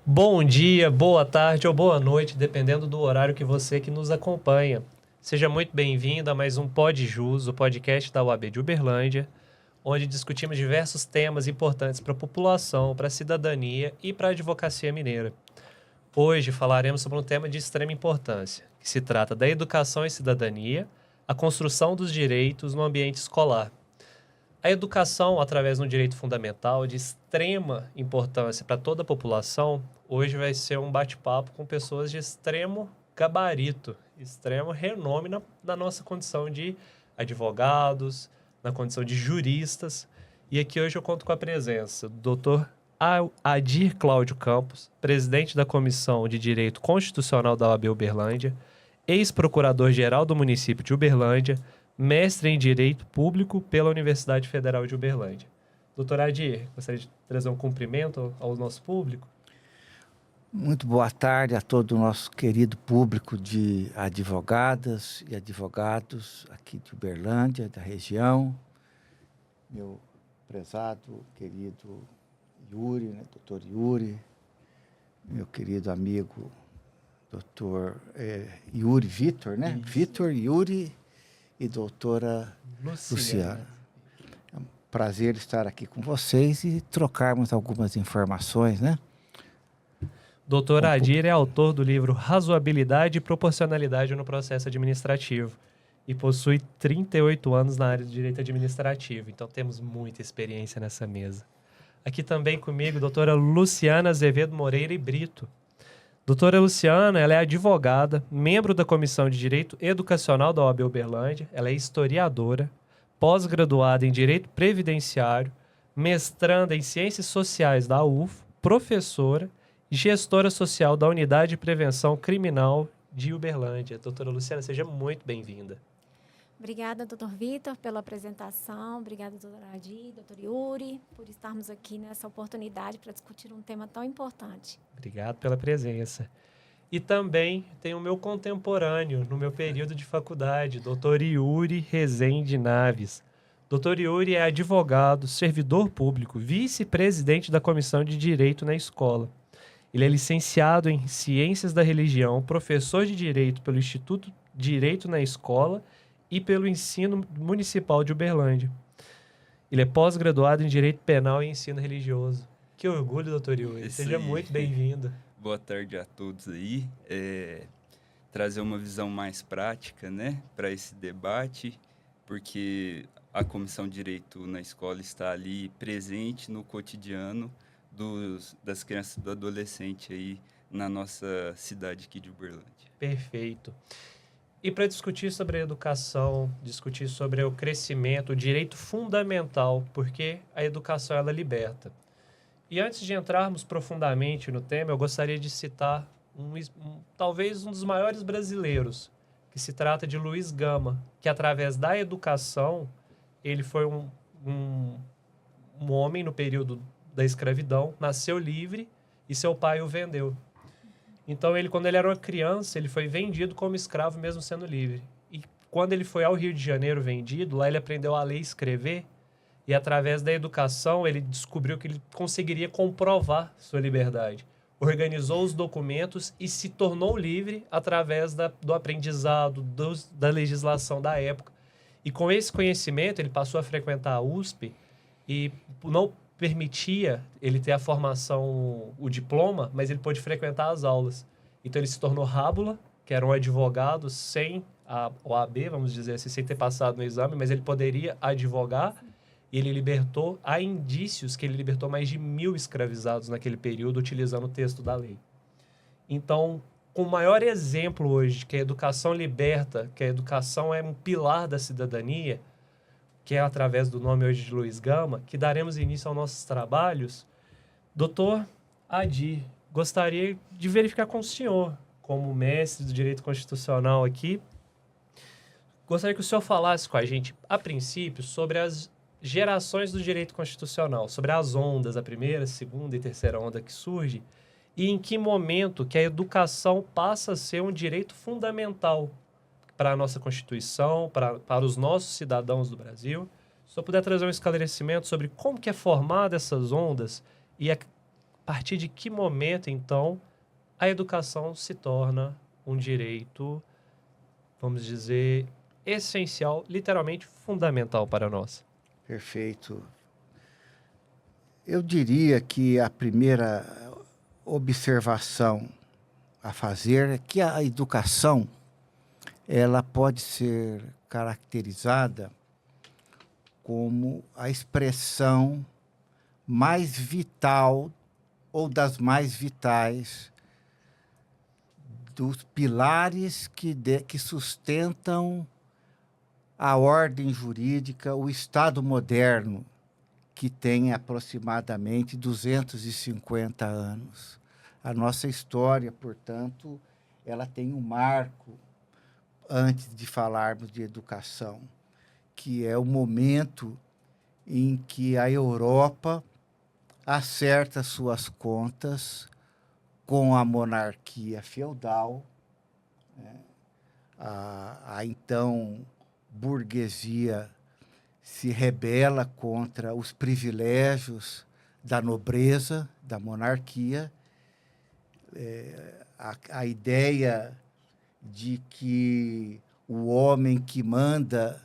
Bom dia, boa tarde ou boa noite, dependendo do horário que você que nos acompanha. Seja muito bem-vindo a mais um Pod Jus, o podcast da UAB de Uberlândia, onde discutimos diversos temas importantes para a população, para a cidadania e para a advocacia mineira. Hoje falaremos sobre um tema de extrema importância, que se trata da educação e cidadania, a construção dos direitos no ambiente escolar. A educação, através de um direito fundamental de extrema importância para toda a população, hoje vai ser um bate-papo com pessoas de extremo gabarito, extremo renome na nossa condição de advogados, na condição de juristas. E aqui hoje eu conto com a presença do Dr. Adir Cláudio Campos, presidente da Comissão de Direito Constitucional da OAB Uberlândia, ex-procurador-geral do município de Uberlândia, mestre em Direito Público pela Universidade Federal de Uberlândia. Doutor Adir, gostaria de trazer um cumprimento ao nosso público? Muito boa tarde a todo o nosso querido público de advogadas e advogados aqui de Uberlândia, da região. Meu prezado, querido Yuri, doutor Yuri, meu querido amigo doutor Yuri Vitor, Vitor, Yuri e doutora Luciana. É um prazer estar aqui com vocês e trocarmos algumas informações, Doutor Adir é autor do livro Razoabilidade e Proporcionalidade no Processo Administrativo e possui 38 anos na área de Direito Administrativo, então temos muita experiência nessa mesa. Aqui também comigo, doutora Luciana Azevedo Moreira e Brito. Doutora Luciana, ela é advogada, membro da Comissão de Direito Educacional da OAB Uberlândia, ela é historiadora, pós-graduada em Direito Previdenciário, mestranda em Ciências Sociais da UF, professora e gestora social da Unidade de Prevenção Criminal de Uberlândia. Doutora Luciana, seja muito bem-vinda. Obrigada, doutor Vitor, pela apresentação. Obrigada, doutor Adir, doutor Yuri, por estarmos aqui nessa oportunidade para discutir um tema tão importante. Obrigado pela presença. E também tem o meu contemporâneo, no meu período de faculdade, doutor Yuri Rezende Naves. Doutor Yuri é advogado, servidor público, vice-presidente da Comissão de Direito na escola. Ele é licenciado em Ciências da Religião, professor de Direito pelo Instituto Direito na Escola e pelo Ensino Municipal de Uberlândia. Ele é pós-graduado em Direito Penal e Ensino Religioso. Que orgulho, doutor Yuri. Seja muito bem-vindo. Boa tarde a todos aí. Trazer uma visão mais prática, para esse debate, porque a Comissão de Direito na escola está ali presente no cotidiano das crianças e do adolescente aí na nossa cidade aqui de Uberlândia. Perfeito. E para discutir sobre a educação, discutir sobre o crescimento, o direito fundamental, porque a educação ela liberta. E antes de entrarmos profundamente no tema, eu gostaria de citar talvez um dos maiores brasileiros, que se trata de Luiz Gama, que através da educação, ele foi um homem no período da escravidão, nasceu livre e seu pai o vendeu. Então, quando ele era uma criança, ele foi vendido como escravo mesmo sendo livre. E quando ele foi ao Rio de Janeiro vendido, lá ele aprendeu a ler e escrever, e através da educação ele descobriu que ele conseguiria comprovar sua liberdade. Organizou os documentos e se tornou livre através do aprendizado, da legislação da época. E com esse conhecimento, ele passou a frequentar a USP e não permitia ele ter a formação, o diploma, mas ele pôde frequentar as aulas. Então ele se tornou rábula, que era um advogado sem a OAB, vamos dizer assim, sem ter passado no exame, mas ele poderia advogar, e ele libertou, há indícios que ele libertou mais de 1.000 escravizados naquele período, utilizando o texto da lei. Então, com o maior exemplo hoje, que a educação liberta, que a educação é um pilar da cidadania, que é através do nome hoje de Luiz Gama, que daremos início aos nossos trabalhos. Doutor Adir, gostaria de verificar com o senhor, como mestre do direito constitucional aqui, gostaria que o senhor falasse com a gente, a princípio, sobre as gerações do direito constitucional, sobre as ondas, a primeira, segunda e terceira onda que surge, e em que momento que a educação passa a ser um direito fundamental para a nossa Constituição, para os nossos cidadãos do Brasil. Se eu puder trazer um esclarecimento sobre como que é formada essas ondas e partir de que momento, então, a educação se torna um direito, vamos dizer, essencial, literalmente fundamental para nós? Perfeito. Eu diria que a primeira observação a fazer é que a educação ela pode ser caracterizada como a expressão mais vital ou das mais vitais dos pilares que sustentam a ordem jurídica, o Estado moderno, que tem aproximadamente 250 anos. A nossa história, portanto, ela tem um marco antes de falarmos de educação, que é o momento em que a Europa acerta suas contas com a monarquia feudal, né? A então burguesia se rebela contra os privilégios da nobreza, da monarquia. A ideia de que o homem que manda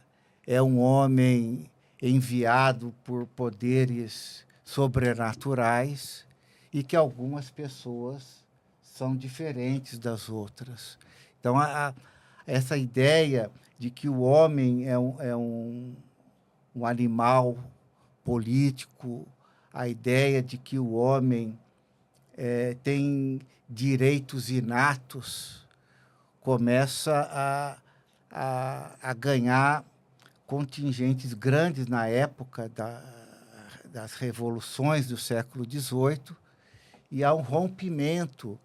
é um homem enviado por poderes sobrenaturais e que algumas pessoas são diferentes das outras. Então, essa ideia de que o homem é um animal político, a ideia de que o homem tem direitos inatos, começa a ganhar contingentes grandes na época das revoluções do século XVIII, e há um rompimento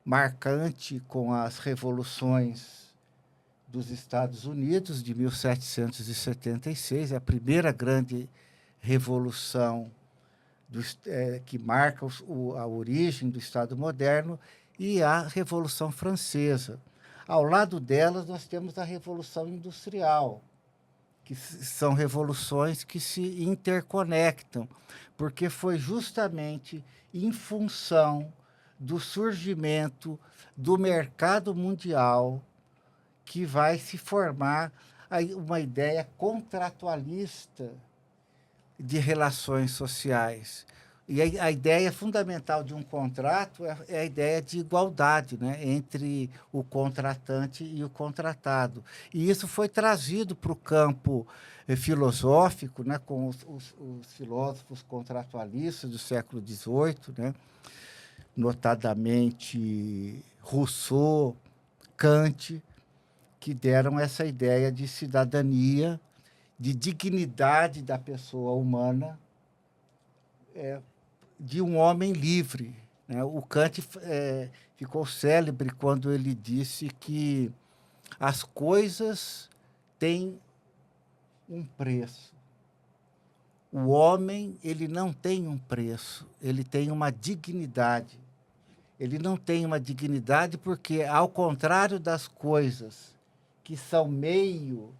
marcante com as revoluções dos Estados Unidos de 1776, a primeira grande revolução que marca a origem do Estado moderno, e a Revolução Francesa. Ao lado delas, nós temos a Revolução Industrial, que são revoluções que se interconectam, porque foi justamente em função do surgimento do mercado mundial que vai se formar uma ideia contratualista de relações sociais. E a ideia fundamental de um contrato é a ideia de igualdade, né, entre o contratante e o contratado. E isso foi trazido para o campo filosófico, né, com os filósofos contratualistas do século XVIII, né, notadamente Rousseau, Kant, que deram essa ideia de cidadania, de dignidade da pessoa humana, de um homem livre, né? O Kant ficou célebre quando ele disse que as coisas têm um preço. O homem, ele não tem um preço, ele tem uma dignidade. Ele não tem uma dignidade porque, ao contrário das coisas que são meio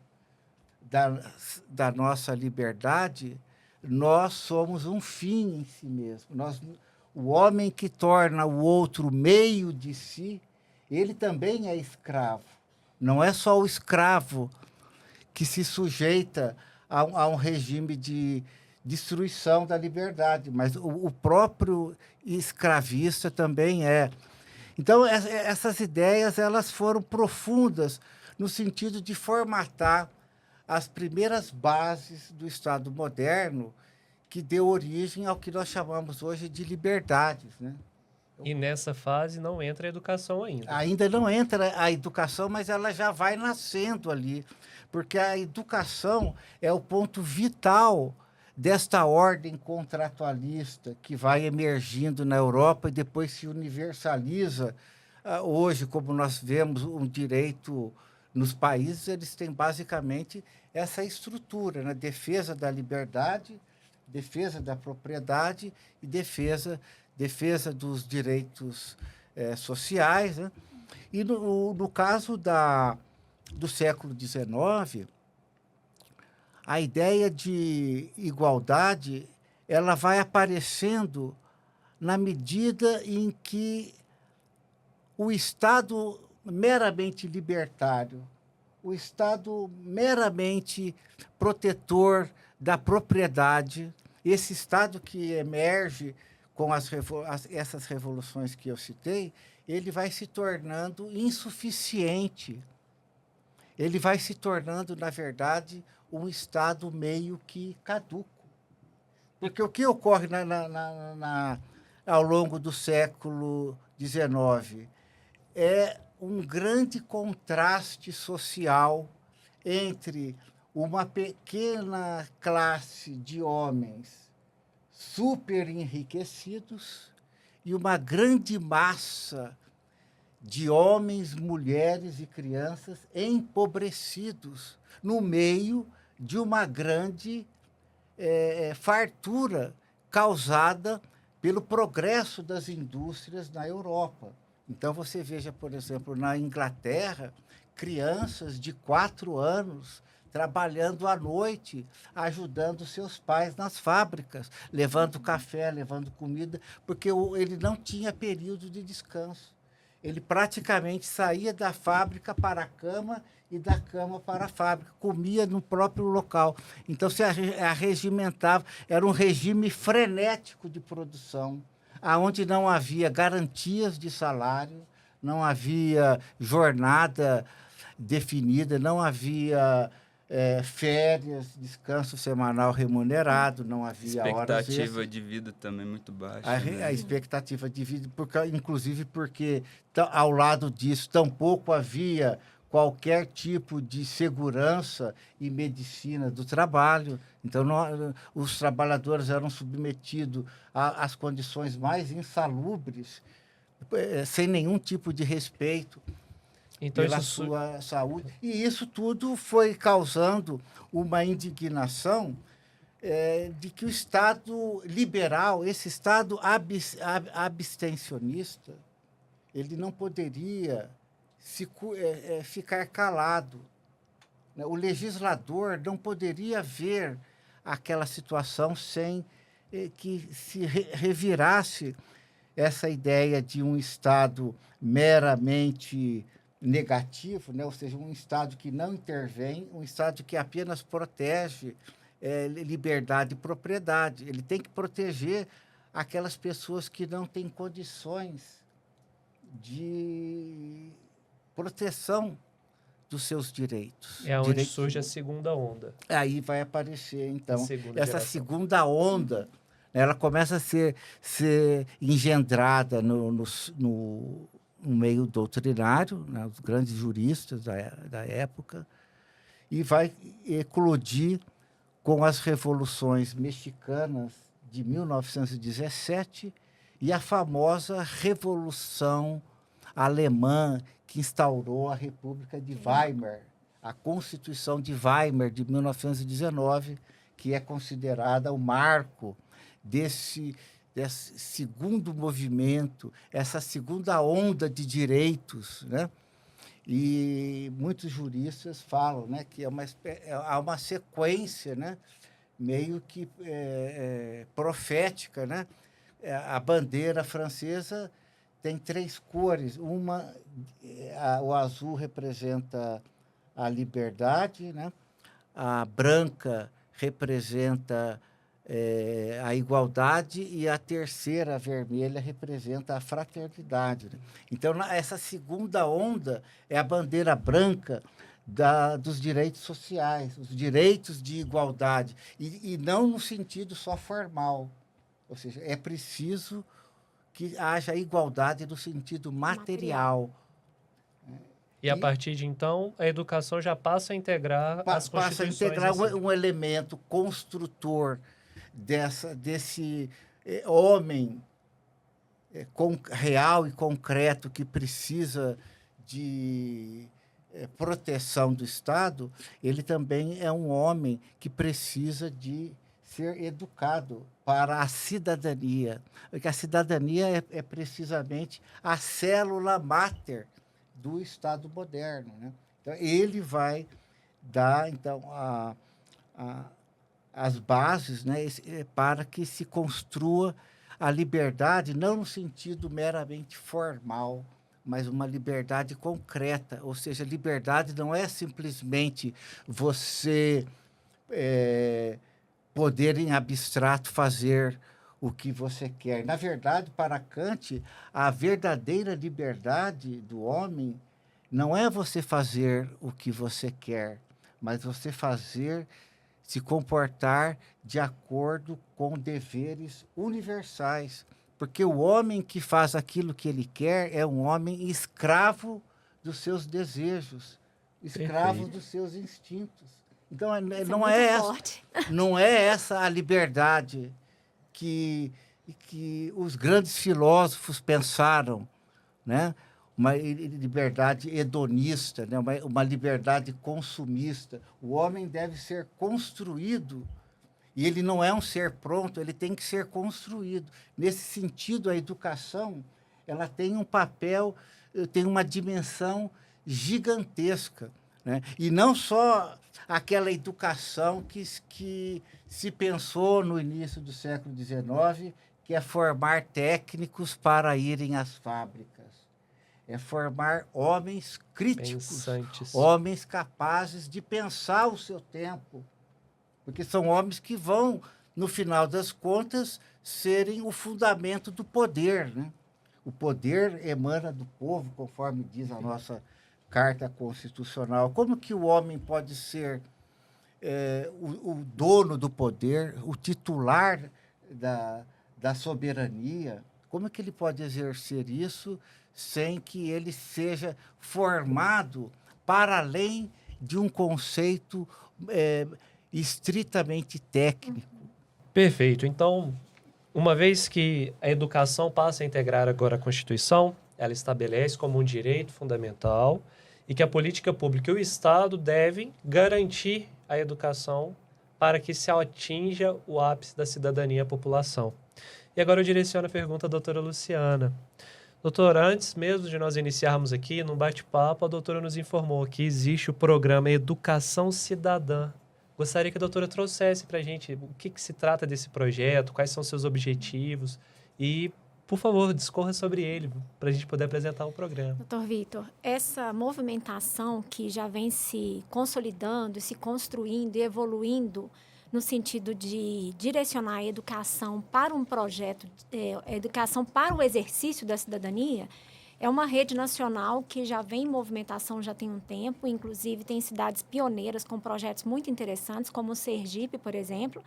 da nossa liberdade, nós somos um fim em si mesmo. O homem que torna o outro meio de si, ele também é escravo. Não é só o escravo que se sujeita a um regime de destruição da liberdade, mas o próprio escravista também é. Então, essas ideias elas foram profundas no sentido de formatar as primeiras bases do Estado moderno, que deu origem ao que nós chamamos hoje de liberdades, né? E nessa fase não entra a educação ainda. Ainda não entra a educação, mas ela já vai nascendo ali, porque a educação é o ponto vital desta ordem contratualista que vai emergindo na Europa e depois se universaliza. Hoje, como nós vemos um direito nos países, eles têm basicamente essa estrutura, né? Defesa da liberdade, defesa da propriedade e defesa dos direitos sociais, né? E no caso do século XIX, a ideia de igualdade ela vai aparecendo na medida em que o Estado meramente libertário, o Estado meramente protetor da propriedade, esse Estado que emerge com essas revoluções que eu citei, ele vai se tornando insuficiente. Ele vai se tornando, na verdade, um Estado meio que caduco. Porque o que ocorre ao longo do século XIX é um grande contraste social entre uma pequena classe de homens super enriquecidos e uma grande massa de homens, mulheres e crianças empobrecidos no meio de uma grande fartura causada pelo progresso das indústrias na Europa. Então, você veja, por exemplo, na Inglaterra, crianças de 4 anos trabalhando à noite, ajudando seus pais nas fábricas, levando café, levando comida, porque ele não tinha período de descanso. Ele praticamente saía da fábrica para a cama e da cama para a fábrica, comia no próprio local. Então, se arregimentava, era um regime frenético de produção, onde não havia garantias de salário, não havia jornada definida, não havia férias, descanso semanal remunerado, não havia horas extras. Expectativa de vida também muito baixa. A expectativa de vida, inclusive porque, ao lado disso, tampouco havia qualquer tipo de segurança e medicina do trabalho. Então, os trabalhadores eram submetidos às condições mais insalubres, sem nenhum tipo de respeito pela sua saúde. E isso tudo foi causando uma indignação de que o Estado liberal, esse Estado abstencionista, ele não poderia ficar calado. O legislador não poderia ver aquela situação sem que se revirasse essa ideia de um Estado meramente negativo, né? Ou seja, um Estado que não intervém, um Estado que apenas protege liberdade e propriedade. Ele tem que proteger aquelas pessoas que não têm condições de proteção dos seus direitos. É onde surge a segunda onda. Aí vai aparecer, então, essa segunda onda, ela começa a ser engendrada no meio doutrinário, né, os grandes juristas da época, e vai eclodir com as revoluções mexicanas de 1917 e a famosa Revolução Alemã, que instaurou a República de Weimar, a Constituição de Weimar de 1919, que é considerada o marco desse segundo movimento, essa segunda onda de direitos, né? E muitos juristas falam, né, que há uma sequência, né, meio que profética, né? A bandeira francesa tem 3 cores. O azul representa a liberdade, né? A branca representa a igualdade e a terceira, a vermelha, representa a fraternidade. Né? Então, essa segunda onda é a bandeira branca dos direitos sociais, os direitos de igualdade, e não no sentido só formal. Ou seja, é preciso que haja igualdade no sentido material. E a partir de então, a educação já passa a integrar as constituições. Passa a integrar um elemento construtor desse homem real e concreto que precisa de proteção do Estado. Ele também é um homem que precisa de ser educado para a cidadania, porque a cidadania é precisamente a célula máter do Estado moderno, né? Então, ele vai dar, então, as bases, né, para que se construa a liberdade não no sentido meramente formal, mas uma liberdade concreta. Ou seja, liberdade não é simplesmente você poder, em abstrato, fazer o que você quer. Na verdade, para Kant, a verdadeira liberdade do homem não é você fazer o que você quer, mas você se comportar de acordo com deveres universais. Porque o homem que faz aquilo que ele quer é um homem escravo dos seus desejos, escravo Perfeito. dos seus instintos. Então, não é essa a liberdade que os grandes filósofos pensaram, né? Uma liberdade hedonista, né? Uma liberdade consumista. O homem deve ser construído, e ele não é um ser pronto, ele tem que ser construído. Nesse sentido, a educação ela tem um papel, tem uma dimensão gigantesca, né? E não só aquela educação que se pensou no início do século XIX, que é formar técnicos para irem às fábricas. É formar homens críticos, Pensantes. homens capazes de pensar o seu tempo, porque são homens que vão, no final das contas, serem o fundamento do poder, né? O poder emana do povo, conforme diz a nossa Carta Constitucional. Como que o homem pode ser o dono do poder, o titular da soberania? Como que ele pode exercer isso sem que ele seja formado para além de um conceito estritamente técnico? Perfeito. Então, uma vez que a educação passa a integrar agora a Constituição, ela estabelece como um direito fundamental e que a política pública e o Estado devem garantir a educação para que se atinja o ápice da cidadania à população. E agora eu direciono a pergunta à doutora Luciana. Doutora, antes mesmo de nós iniciarmos aqui, num bate-papo, a doutora nos informou que existe o programa Educação Cidadã. Gostaria que a doutora trouxesse para a gente o que se trata desse projeto, quais são seus objetivos e, por favor, discorra sobre ele para a gente poder apresentar o programa. Doutor Vitor, essa movimentação que já vem se consolidando, se construindo e evoluindo no sentido de direcionar a educação para um projeto, a educação para o exercício da cidadania, é uma rede nacional que já vem em movimentação já tem um tempo, inclusive tem cidades pioneiras com projetos muito interessantes, como o Sergipe, por exemplo.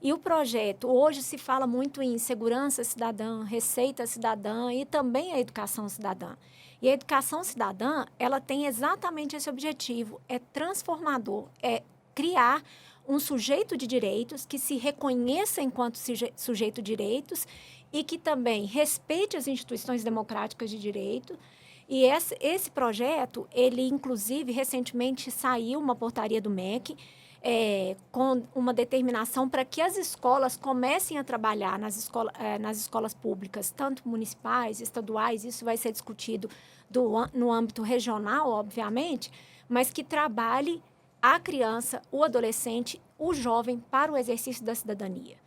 E o projeto, hoje se fala muito em segurança cidadã, receita cidadã e também a educação cidadã. E a educação cidadã, ela tem exatamente esse objetivo, é transformador, é criar um sujeito de direitos que se reconheça enquanto sujeito de direitos e que também respeite as instituições democráticas de direito. E esse projeto, ele inclusive recentemente saiu uma portaria do MEC com uma determinação para que as escolas comecem a trabalhar nas escolas públicas, tanto municipais, estaduais, isso vai ser discutido no âmbito regional, obviamente, mas que trabalhe a criança, o adolescente, o jovem para o exercício da cidadania.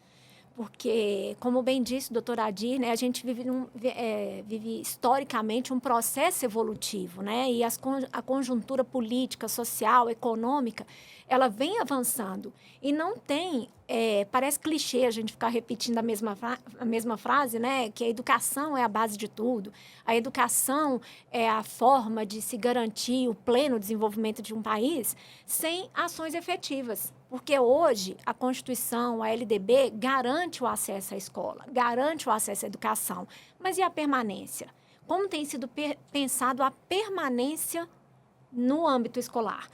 Porque, como bem disse o doutor Adir, né, a gente vive historicamente um processo evolutivo, né, e a conjuntura política, social, econômica, ela vem avançando. E não tem, parece clichê a gente ficar repetindo a mesma frase, né, que a educação é a base de tudo, a educação é a forma de se garantir o pleno desenvolvimento de um país sem ações efetivas. Porque hoje a Constituição, a LDB, garante o acesso à escola, garante o acesso à educação. Mas e a permanência? Como tem sido pensado a permanência no âmbito escolar?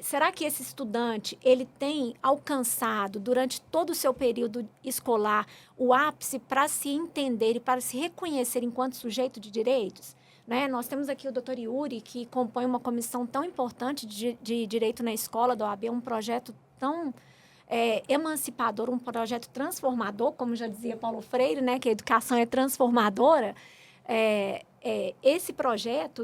Será que esse estudante ele tem alcançado, durante todo o seu período escolar, o ápice para se entender e para se reconhecer enquanto sujeito de direitos? Né? Nós temos aqui o doutor Yuri, que compõe uma comissão tão importante de direito na escola da OAB, um projeto tão emancipador, um projeto transformador, como já dizia Paulo Freire, né, que a educação é transformadora. Esse projeto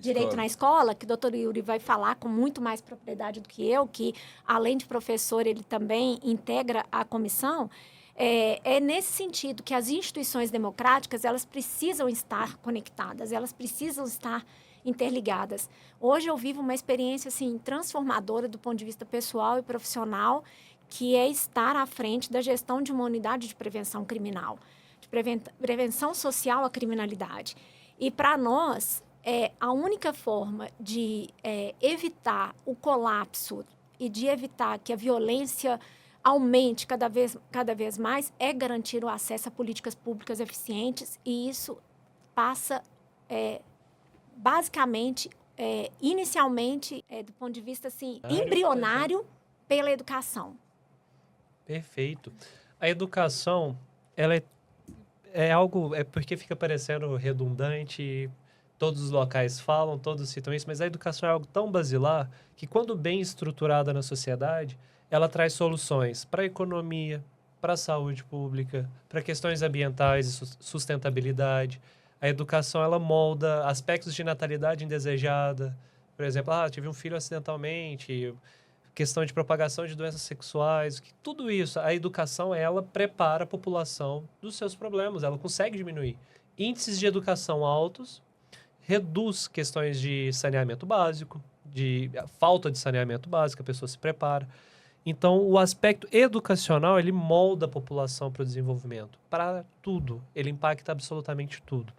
Direito na Escola, que o doutor Yuri vai falar com muito mais propriedade do que eu, que além de professor, ele também integra a comissão, é nesse sentido que as instituições democráticas, elas precisam estar conectadas, elas precisam estar interligadas. Hoje eu vivo uma experiência assim, transformadora do ponto de vista pessoal e profissional, que é estar à frente da gestão de uma unidade de prevenção criminal, de prevenção social à criminalidade. E para nós, a única forma de evitar o colapso e de evitar que a violência aumente cada vez mais é garantir o acesso a políticas públicas eficientes, e isso passa, basicamente, inicialmente, do ponto de vista assim, embrionário, pela educação. Perfeito. A educação, ela é algo, porque fica parecendo redundante, todos os locais falam, todos citam isso, mas a educação é algo tão basilar que, quando bem estruturada na sociedade, ela traz soluções para a economia, para a saúde pública, para questões ambientais e sustentabilidade. A educação, ela molda aspectos de natalidade indesejada. Por exemplo, tive um filho acidentalmente, questão de propagação de doenças sexuais, tudo isso, a educação, ela prepara a população dos seus problemas, ela consegue diminuir. Índices de educação altos, reduz questões de saneamento básico, de falta de saneamento básico, a pessoa se prepara. Então, o aspecto educacional, ele molda a população para o desenvolvimento, para tudo, ele impacta absolutamente tudo.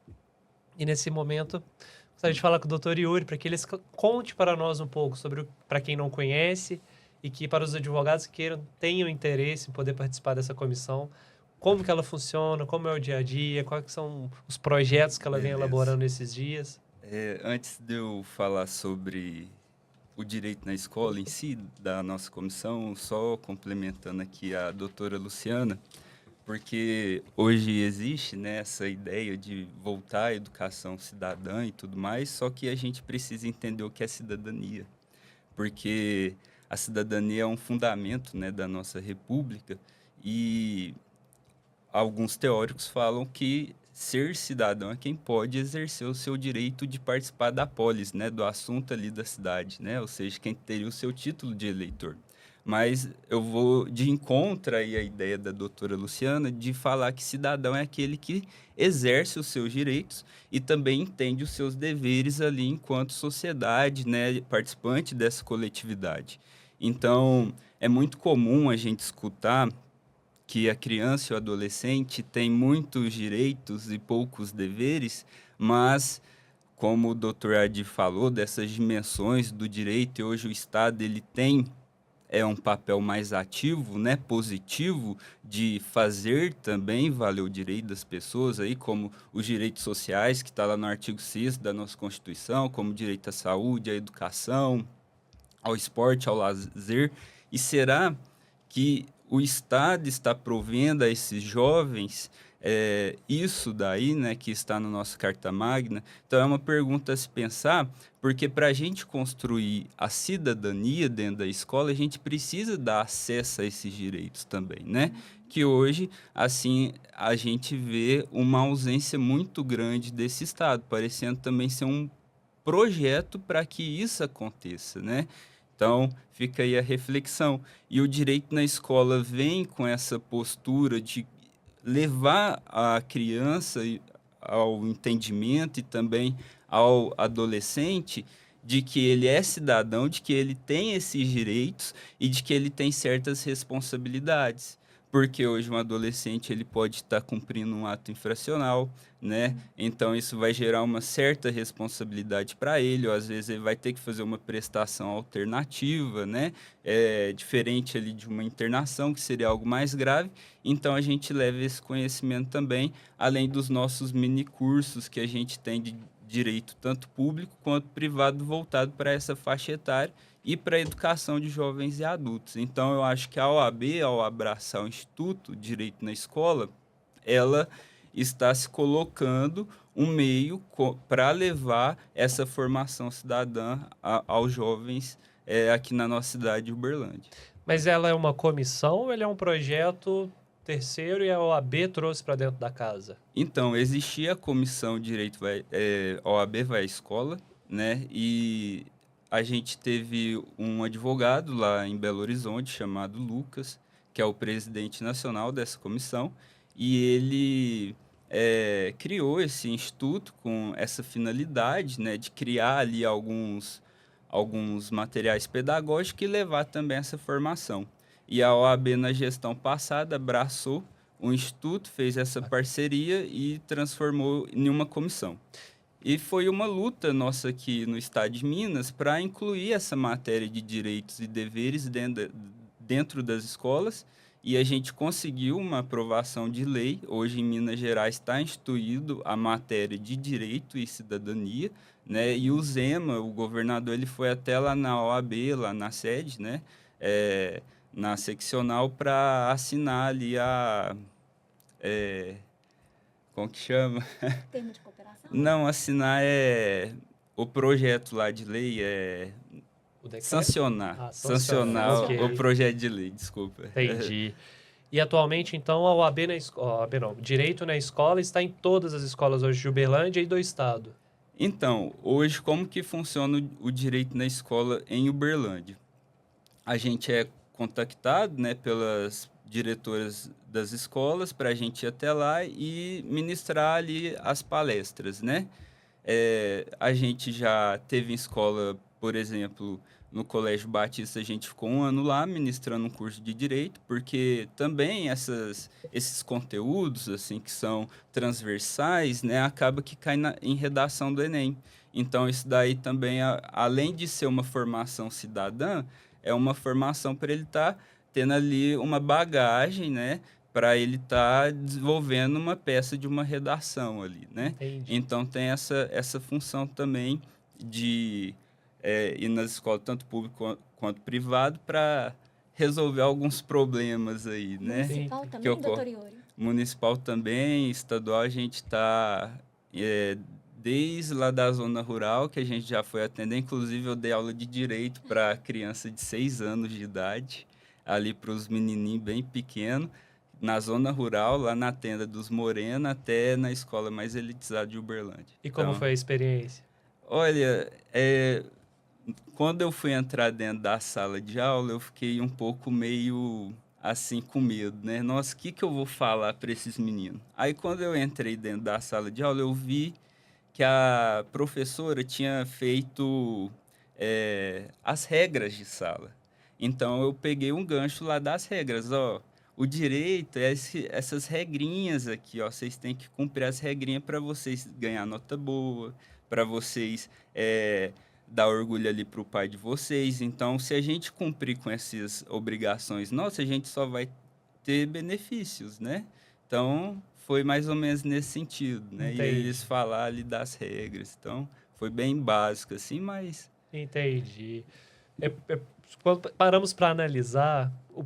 E nesse momento, gostaria de falar com o Dr. Yuri, para que ele conte para nós um pouco sobre, para quem não conhece, e que para os advogados que tenham interesse em poder participar dessa comissão, como que ela funciona, como é o dia a dia, quais são os projetos que ela vem elaborando esses dias. Antes de eu falar sobre o direito na escola em si, da nossa comissão, só complementando aqui a doutora Luciana, porque hoje existe, né, essa ideia de voltar à educação cidadã e tudo mais, só que a gente precisa entender o que é cidadania, porque a cidadania é um fundamento, né, da nossa república, e alguns teóricos falam que ser cidadão é quem pode exercer o seu direito de participar da polis, né, do assunto ali da cidade, né, ou seja, quem teria o seu título de eleitor. Mas eu vou de encontro aí a ideia da doutora Luciana de falar que cidadão é aquele que exerce os seus direitos e também entende os seus deveres ali enquanto sociedade, né, participante dessa coletividade. Então, é muito comum a gente escutar que a criança e o adolescente têm muitos direitos e poucos deveres, mas, como o Dr. Adi falou, dessas dimensões do direito, e hoje o Estado ele tem um papel mais ativo, né, positivo, de fazer também valer o direito das pessoas, aí, como os direitos sociais, que está lá no artigo 6º da nossa Constituição, como o direito à saúde, à educação, ao esporte, ao lazer. E será que o Estado está provendo a esses jovens isso daí, né, que está na nossa Carta Magna? Então, é uma pergunta a se pensar, porque para a gente construir a cidadania dentro da escola, a gente precisa dar acesso a esses direitos também, né? Que hoje, assim, a gente vê uma ausência muito grande desse Estado, parecendo também ser um projeto para que isso aconteça, né? Então, fica aí a reflexão. E o direito na escola vem com essa postura de levar a criança ao entendimento e também ao adolescente de que ele é cidadão, de que ele tem esses direitos e de que ele tem certas responsabilidades. Porque hoje um adolescente ele pode estar cumprindo um ato infracional, né? Então isso vai gerar uma certa responsabilidade para ele, ou às vezes ele vai ter que fazer uma prestação alternativa, né? Diferente ali de uma internação, que seria algo mais grave. Então a gente leva esse conhecimento também, além dos nossos mini cursos que a gente tem de direito tanto público quanto privado voltado para essa faixa etária e para a educação de jovens e adultos. Então, eu acho que a OAB, ao abraçar o Instituto Direito na Escola, ela está se colocando um meio para levar essa formação cidadã aos jovens aqui na nossa cidade de Uberlândia. Mas ela é uma comissão ou ele é um projeto terceiro e a OAB trouxe para dentro da casa? Então, existia a comissão Direito OAB vai à escola, né? E a gente teve um advogado lá em Belo Horizonte chamado Lucas, que é o presidente nacional dessa comissão, e ele criou esse instituto com essa finalidade, né, de criar ali alguns materiais pedagógicos e levar também essa formação. E a OAB, na gestão passada, abraçou o Instituto, fez essa parceria e transformou em uma comissão. E foi uma luta nossa aqui no Estado de Minas para incluir essa matéria de direitos e deveres dentro das escolas, e a gente conseguiu uma aprovação de lei. Hoje, em Minas Gerais, está instituído a matéria de direito e cidadania, né? E o Zema, o governador, ele foi até lá na OAB, lá na sede, né? Na seccional, para assinar ali como que chama? Termo de cooperação? Não, assinar o projeto lá de lei, O decreto? sancionar. Sancionar, Sancionar ok. o projeto de lei, desculpa. Entendi. E atualmente, então, a OAB Direito na escola está em todas as escolas hoje de Uberlândia e do estado. Então, hoje, como que funciona o direito na escola em Uberlândia? A gente é contactado, né, pelas diretoras das escolas para a gente ir até lá e ministrar ali as palestras, né? A gente já teve em escola, por exemplo, no Colégio Batista, a gente ficou 1 ano lá ministrando um curso de Direito, porque também esses conteúdos, assim, que são transversais, né, acaba que cai em redação do Enem. Então, isso daí também, além de ser uma formação cidadã, é uma formação para ele estar tendo ali uma bagagem, né, para ele estar desenvolvendo uma peça de uma redação ali, né? Entendi. Então, tem essa função também de ir nas escolas, tanto público quanto privado, para resolver alguns problemas aí, né? Municipal Que também, ocorre. doutor Iori? Municipal também, estadual, a gente está desde lá da zona rural, que a gente já foi atender. Inclusive, eu dei aula de Direito para criança de 6 anos de idade, ali para os menininhos bem pequenos, na zona rural, lá na tenda dos Morena, até na escola mais elitizada de Uberlândia. E como Então, foi a experiência? olha, quando eu fui entrar dentro da sala de aula, eu fiquei um pouco meio assim com medo, né? Nossa, o que eu vou falar para esses meninos? Aí, quando eu entrei dentro da sala de aula, eu vi que a professora tinha feito as regras de sala. Então, eu peguei um gancho lá das regras, ó. O direito é essas regrinhas aqui, ó. Vocês têm que cumprir as regrinhas para vocês ganhar nota boa, para vocês dar orgulho ali para o pai de vocês. Então, se a gente cumprir com essas obrigações, nossa, a gente só vai ter benefícios, né? Então, foi mais ou menos nesse sentido, né? Entendi. E eles falaram ali das regras. Então, foi bem básico, assim, mas... Entendi. Quando paramos para analisar, o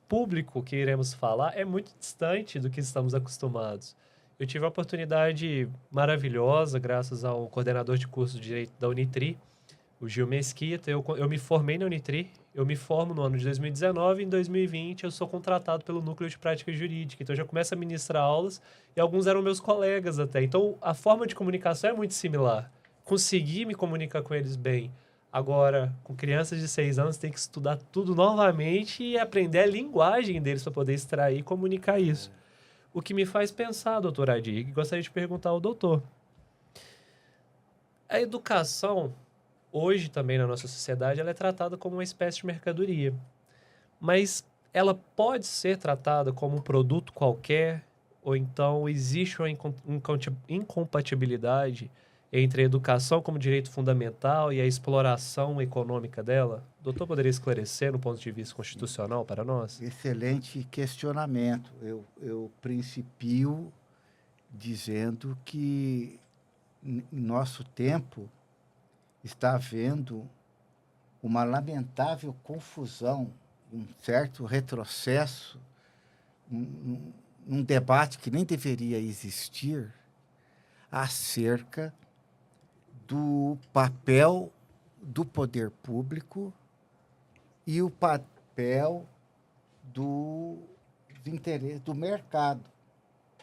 público que iremos falar é muito distante do que estamos acostumados. Eu tive a oportunidade maravilhosa, graças ao coordenador de curso de Direito da Unitri, o Gil Mesquita. Eu me formei na Unitri, eu me formo no ano de 2019, e em 2020 eu sou contratado pelo Núcleo de Prática Jurídica. Então, eu já começo a ministrar aulas e alguns eram meus colegas até. Então, a forma de comunicação é muito similar. Consegui me comunicar com eles bem. Agora, com crianças de 6 anos, tem que estudar tudo novamente e aprender a linguagem deles para poder extrair e comunicar isso. O que me faz pensar, doutor Adir, que gostaria de perguntar ao doutor. A educação, hoje também na nossa sociedade, ela é tratada como uma espécie de mercadoria. Mas ela pode ser tratada como um produto qualquer, ou então existe uma incompatibilidade entre a educação como direito fundamental e a exploração econômica dela? O doutor poderia esclarecer no ponto de vista constitucional para nós? Excelente questionamento. Eu principio dizendo que em nosso tempo está havendo uma lamentável confusão, um certo retrocesso, um debate que nem deveria existir acerca do papel do poder público e o papel do interesses do mercado.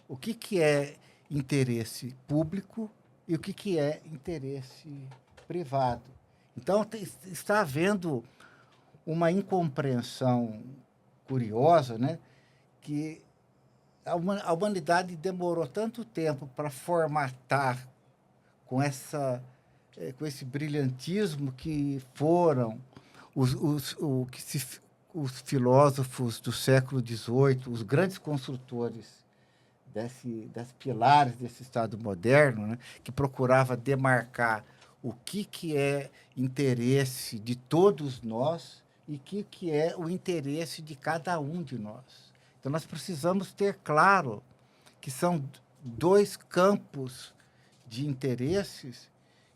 O que é interesse público e o que é interesse privado. Então, está havendo uma incompreensão curiosa, né? Que a humanidade demorou tanto tempo para formatar com esse brilhantismo que foram os filósofos do século XVIII, os grandes construtores das pilares desse Estado moderno, né, que procurava demarcar o que é interesse de todos nós e o que é o interesse de cada um de nós. Então, nós precisamos ter claro que são dois campos de interesses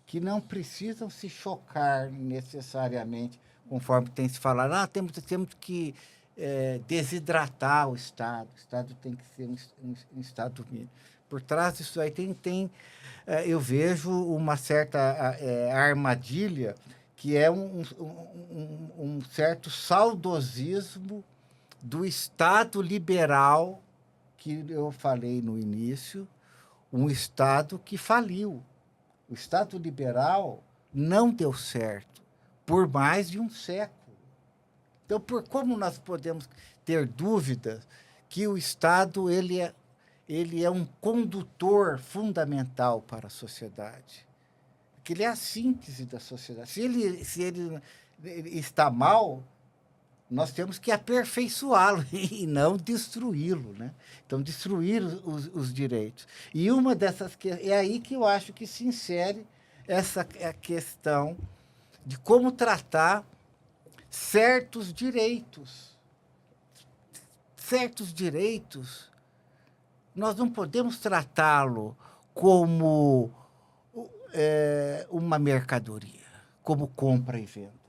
que não precisam se chocar necessariamente, conforme tem se falado. Temos que desidratar o Estado tem que ser um Estado mínimo. Por trás disso aí eu vejo uma certa armadilha, que é um certo saudosismo do Estado liberal, que eu falei no início, um Estado que faliu. O Estado liberal não deu certo por mais de um século. Então, como nós podemos ter dúvidas que o Estado ele é um condutor fundamental para a sociedade? Que ele é a síntese da sociedade. Se ele está mal, nós temos que aperfeiçoá-lo e não destruí-lo, né? Então, destruir os direitos. E uma dessas é aí que eu acho que se insere essa questão de como tratar certos direitos. Certos direitos, nós não podemos tratá-lo como uma mercadoria, como compra e venda.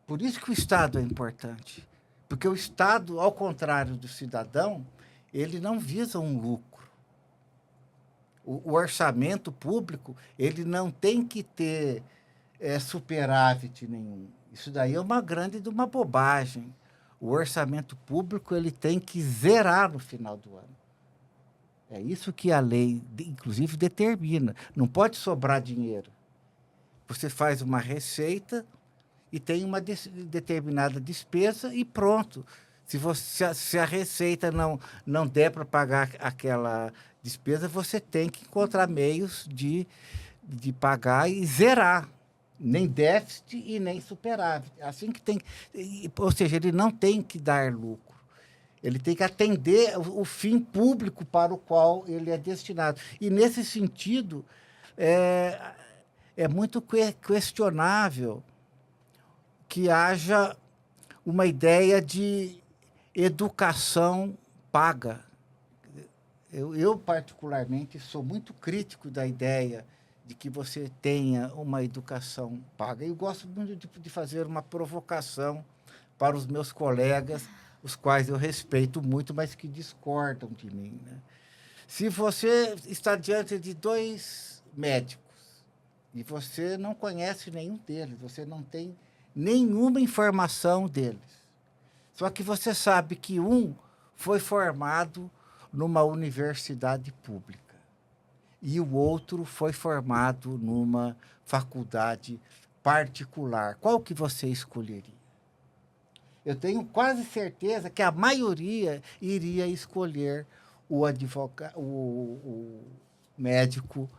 Por isso que o Estado é importante, porque o Estado, ao contrário do cidadão, ele não visa um lucro. O orçamento público, ele não tem que ter superávit nenhum. Isso daí é uma bobagem. O orçamento público ele tem que zerar no final do ano. É isso que a lei, inclusive, determina. Não pode sobrar dinheiro. Você faz uma receita e tem uma determinada despesa e pronto. Se a receita não der para pagar aquela despesa, você tem que encontrar meios de pagar e zerar. Nem déficit e nem superávit. Assim que tem. Ou seja, ele não tem que dar lucro. Ele tem que atender o fim público para o qual ele é destinado. E, nesse sentido, é muito questionável que haja uma ideia de educação paga. Eu, particularmente, sou muito crítico da ideia de que você tenha uma educação paga. Eu gosto muito de fazer uma provocação para os meus colegas, os quais eu respeito muito, mas que discordam de mim, né? Se você está diante de dois médicos e você não conhece nenhum deles, você não tem nenhuma informação deles, só que você sabe que um foi formado numa universidade pública e o outro foi formado numa faculdade particular, qual que você escolheria? Eu tenho quase certeza que a maioria iria escolher o médico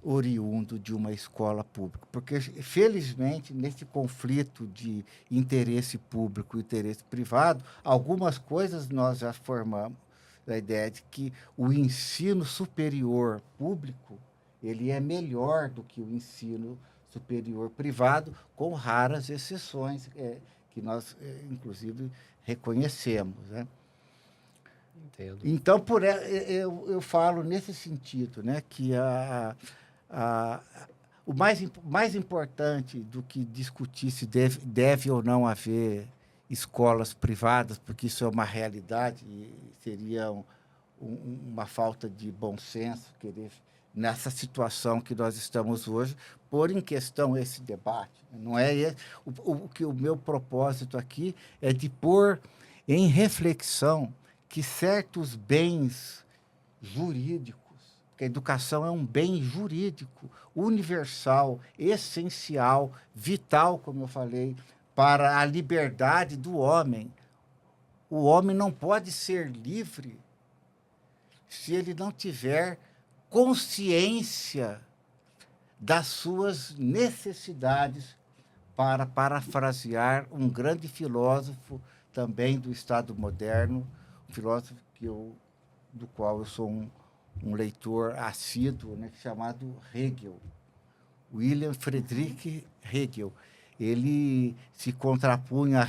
oriundo de uma escola pública. Porque, felizmente, nesse conflito de interesse público e interesse privado, algumas coisas nós já formamos da ideia de que o ensino superior público ele é melhor do que o ensino superior privado, com raras exceções que nós, inclusive, reconhecemos, né? Entendo. Então, eu falo nesse sentido, né, que o mais importante do que discutir se deve ou não haver escolas privadas, porque isso é uma realidade e seria uma falta de bom senso querer, nessa situação que nós estamos hoje, pôr em questão esse debate. Não é o meu propósito aqui é de pôr em reflexão que certos bens jurídicos, porque a educação é um bem jurídico, universal, essencial, vital, como eu falei, para a liberdade do homem. O homem não pode ser livre se ele não tiver consciência das suas necessidades, para parafrasear um grande filósofo também do Estado moderno, um filósofo do qual eu sou um leitor assíduo, né, chamado Hegel, Wilhelm Friedrich Hegel. Ele se contrapunha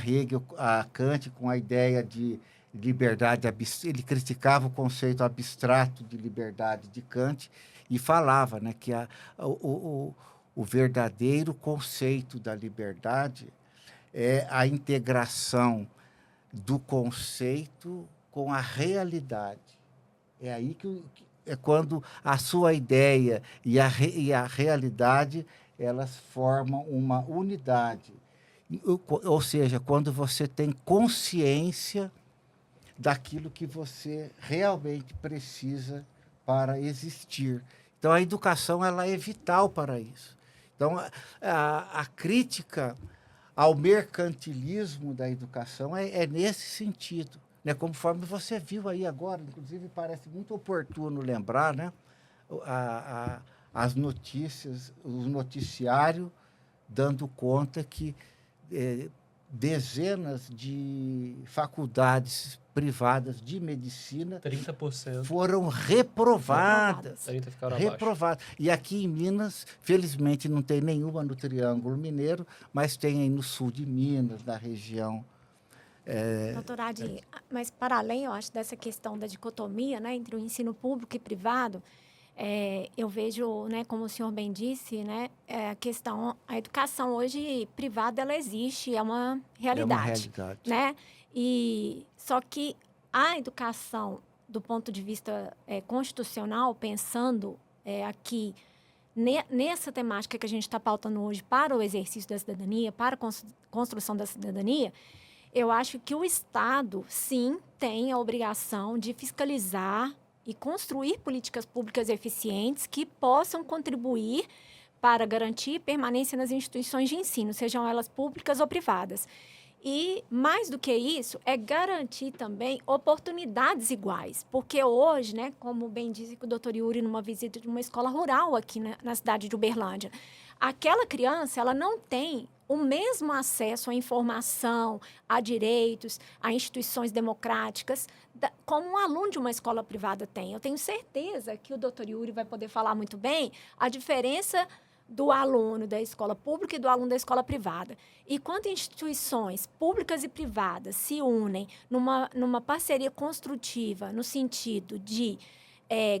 a Kant com a ideia de liberdade, ele criticava o conceito abstrato de liberdade de Kant e falava, né, que o verdadeiro conceito da liberdade é a integração do conceito com a realidade. É aí é quando a sua ideia e a realidade elas formam uma unidade. Ou seja, quando você tem consciência daquilo que você realmente precisa para existir. Então, a educação ela é vital para isso. Então, a crítica ao mercantilismo da educação é nesse sentido, né? Conforme você viu aí agora, inclusive parece muito oportuno lembrar, né? As notícias, o noticiário dando conta que dezenas de faculdades privadas de medicina 30% foram reprovadas. 30 ficaram reprovadas. E aqui em Minas, felizmente, não tem nenhuma no Triângulo Mineiro, mas tem aí no sul de Minas, na região. Doutor Adi, mas para além, eu acho, dessa questão da dicotomia, né, entre o ensino público e privado, eu vejo, né, como o senhor bem disse, né, a educação hoje privada, ela existe, é uma realidade. É uma realidade. Né? E, só que a educação, do ponto de vista constitucional, pensando aqui nessa temática que a gente está pautando hoje para o exercício da cidadania, para a construção da cidadania, eu acho que o Estado, sim, tem a obrigação de fiscalizar e construir políticas públicas eficientes que possam contribuir para garantir permanência nas instituições de ensino, sejam elas públicas ou privadas. E, mais do que isso, é garantir também oportunidades iguais. Porque hoje, né, como bem disse o doutor Yuri numa visita de uma escola rural aqui na cidade de Uberlândia, aquela criança ela não tem o mesmo acesso à informação, a direitos, a instituições democráticas, como um aluno de uma escola privada tem. Eu tenho certeza que o doutor Yuri vai poder falar muito bem a diferença do aluno da escola pública e do aluno da escola privada. E quando instituições públicas e privadas se unem numa parceria construtiva, no sentido de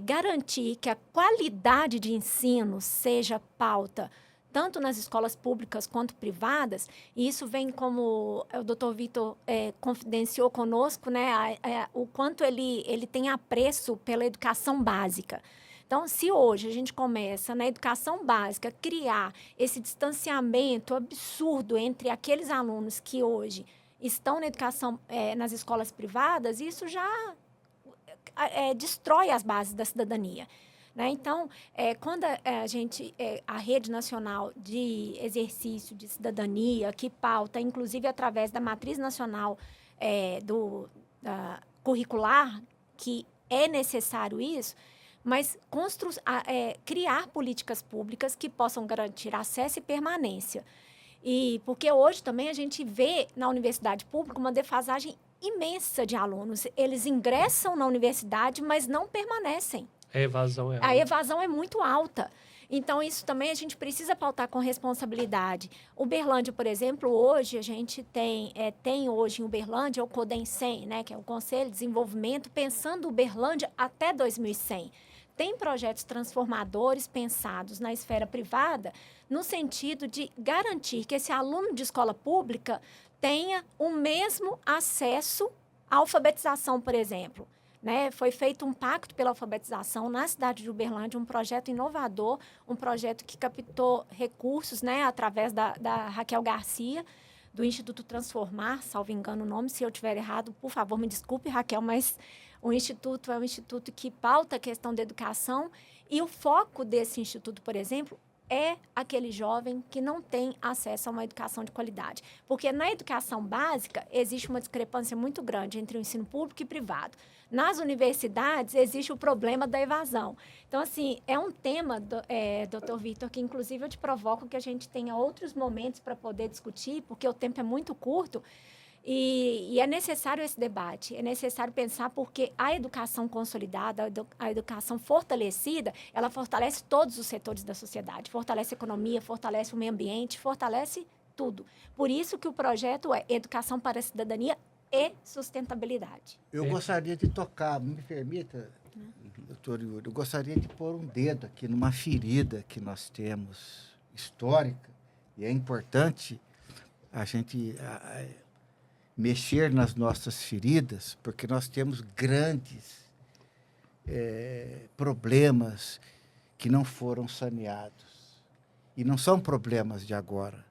garantir que a qualidade de ensino seja pauta tanto nas escolas públicas quanto privadas, e isso vem como o doutor Vitor confidenciou conosco, né, o quanto ele tem apreço pela educação básica. Então, se hoje a gente começa, na educação básica, criar esse distanciamento absurdo entre aqueles alunos que hoje estão na educação, nas escolas privadas, isso já destrói as bases da cidadania. Né? Então, quando a Rede Nacional de Exercício de Cidadania, que pauta, inclusive através da Matriz Nacional Curricular, que é necessário isso, mas criar políticas públicas que possam garantir acesso e permanência. E porque hoje também a gente vê na universidade pública uma defasagem imensa de alunos. Eles ingressam na universidade, mas não permanecem. A evasão é muito alta. Então, isso também a gente precisa pautar com responsabilidade. Uberlândia, por exemplo, hoje a gente tem hoje em Uberlândia o CODEM-100, né, que é o Conselho de Desenvolvimento, pensando Uberlândia até 2100. Tem projetos transformadores pensados na esfera privada no sentido de garantir que esse aluno de escola pública tenha o mesmo acesso à alfabetização, por exemplo. Né? Foi feito um pacto pela alfabetização na cidade de Uberlândia, um projeto inovador, um projeto que captou recursos, né, através da Raquel Garcia, do Instituto Transformar, salvo engano o nome, se eu estiver errado, por favor, me desculpe, Raquel, mas o Instituto é um instituto que pauta a questão da educação e o foco desse instituto, por exemplo, é aquele jovem que não tem acesso a uma educação de qualidade. Porque na educação básica existe uma discrepância muito grande entre o ensino público e privado. Nas universidades existe o problema da evasão. Então, assim, é um tema, doutor Vitor, que inclusive eu te provoco que a gente tenha outros momentos para poder discutir, porque o tempo é muito curto. E é necessário esse debate, é necessário pensar porque a educação consolidada, a educação fortalecida, ela fortalece todos os setores da sociedade, fortalece a economia, fortalece o meio ambiente, fortalece tudo. Por isso que o projeto é Educação para a Cidadania e Sustentabilidade. Eu gostaria de tocar, me permita, doutor Yuri, eu gostaria de pôr um dedo aqui numa ferida que nós temos histórica, e é importante a gente mexer nas nossas feridas, porque nós temos grandes problemas que não foram saneados. E não são problemas de agora.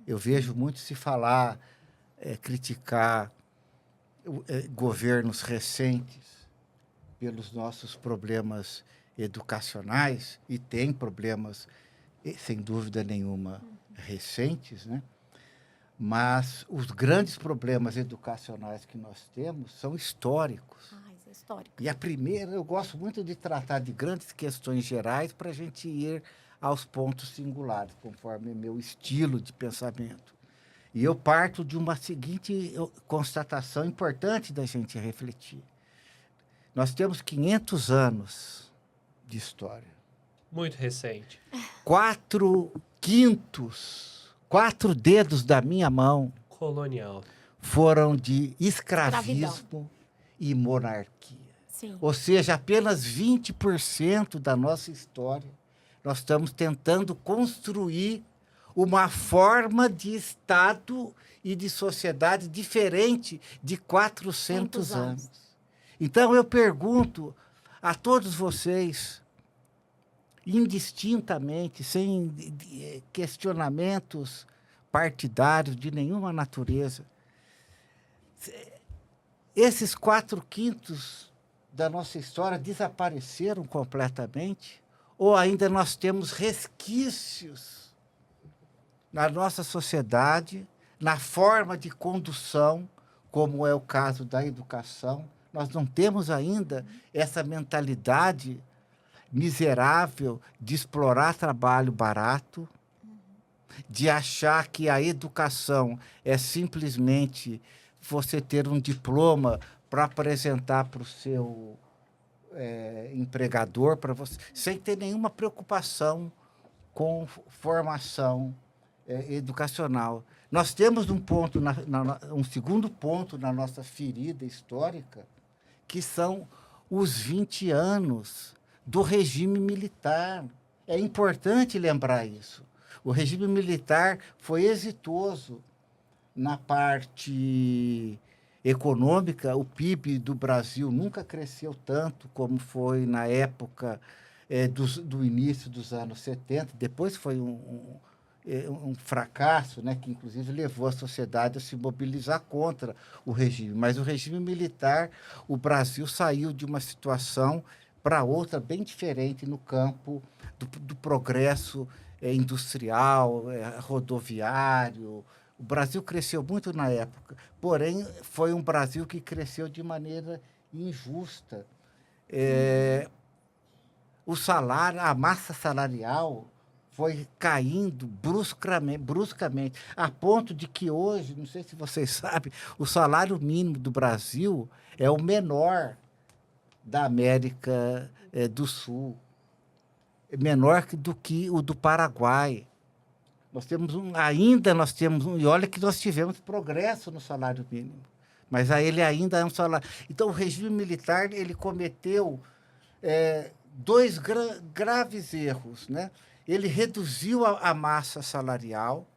Eu vejo muito se falar, criticar governos recentes pelos nossos problemas educacionais, e tem problemas, sem dúvida nenhuma, recentes, né? Mas os grandes problemas educacionais que nós temos são históricos. É histórico. E a primeira, eu gosto muito de tratar de grandes questões gerais para a gente ir aos pontos singulares, conforme meu estilo de pensamento. E eu parto de uma seguinte constatação importante da gente refletir. Nós temos 500 anos de história. Muito recente. 4 dedos da minha mão Colonial. foram de escravismo Escravidão. e monarquia. Sim. Ou seja, apenas 20% da nossa história nós estamos tentando construir uma forma de Estado e de sociedade diferente de 400 anos. Então, eu pergunto a todos vocês, indistintamente, sem questionamentos partidários de nenhuma natureza, esses 4/5 da nossa história desapareceram completamente? Ou ainda nós temos resquícios na nossa sociedade, na forma de condução, como é o caso da educação? Nós não temos ainda essa mentalidade miserável de explorar trabalho barato, de achar que a educação é simplesmente você ter um diploma para apresentar para o seu empregador, para você, sem ter nenhuma preocupação com formação educacional. Nós temos um segundo ponto na nossa ferida histórica, que são os 20 anos do regime militar. É importante lembrar isso. O regime militar foi exitoso na parte econômica. O PIB do Brasil nunca cresceu tanto como foi na época do início dos anos 70. Depois foi um fracasso, né, que inclusive levou a sociedade a se mobilizar contra o regime. Mas o regime militar, o Brasil saiu de uma situação para outra bem diferente no campo do progresso industrial, rodoviário. O Brasil cresceu muito na época, porém foi um Brasil que cresceu de maneira injusta. O salário, a massa salarial foi caindo bruscamente, a ponto de que hoje, não sei se vocês sabem, o salário mínimo do Brasil é o menor da América do Sul, é menor do que o do Paraguai. Nós temos e olha que nós tivemos progresso no salário mínimo, mas ele ainda é um salário. Então, o regime militar ele cometeu dois graves erros, né? Ele reduziu a massa salarial,